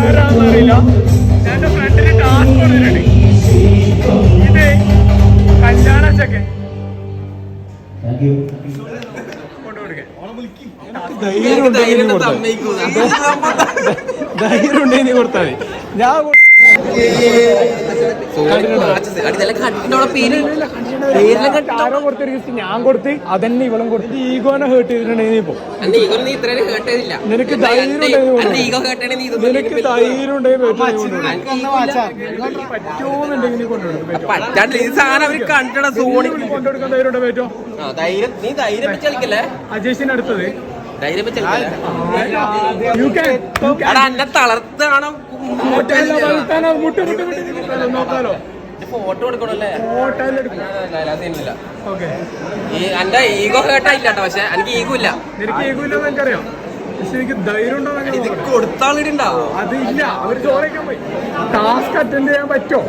ആരാന്നറിയില്ല. ഞാൻ എന്റെ ഫ്രണ്ടിന് ടാസ്ക് കൊടുത്തിട്ടുണ്ട്. ഇത് കല്യാണ ചെക്കൻ കൊണ്ടുകൊടുക്കാൻ ധൈര്യം ഉണ്ടെങ്കിൽ കൊടുത്താൽ മതി. ഞാൻ ആരോ കൊടുത്തൊരു ഗിഫ്റ്റ് ഞാൻ കൊടുത്ത് അതന്നെ ഇവളും കൊടുത്ത് ഈഗോനെ ഹേർട്ട് ചെയ്തിട്ടുണ്ടെങ്കിൽ ഇപ്പൊ നിനക്ക് ധൈര്യം നിനക്ക് ധൈര്യം ഉണ്ടെങ്കിൽ പറ്റുമെന്നുണ്ടെങ്കിൽ കൊണ്ടുകൊടുക്കാൻ ധൈര്യം ഉണ്ടോ പറ്റോ? അജേഷിന് അടുത്തത് തളർത്താണോ നോക്കാലോ ഫോട്ടോ എടുക്കണല്ലേ? എന്റെ ഈഗോ ഹേർട്ടായില്ല കേട്ടോ. പക്ഷെ എനിക്ക് ഈഗോ ഇല്ല. നിനക്ക് ഈഗോ ഇല്ലെന്ന് എനിക്കറിയാം. പക്ഷെ എനിക്ക് ധൈര്യം ഉണ്ടോ? കൊടുത്താളിടുണ്ടാവോ? അതില്ല. അവര് ചോദിക്കാൻ പോയി ടാസ്ക് അറ്റൻഡ് ചെയ്യാൻ പറ്റോ?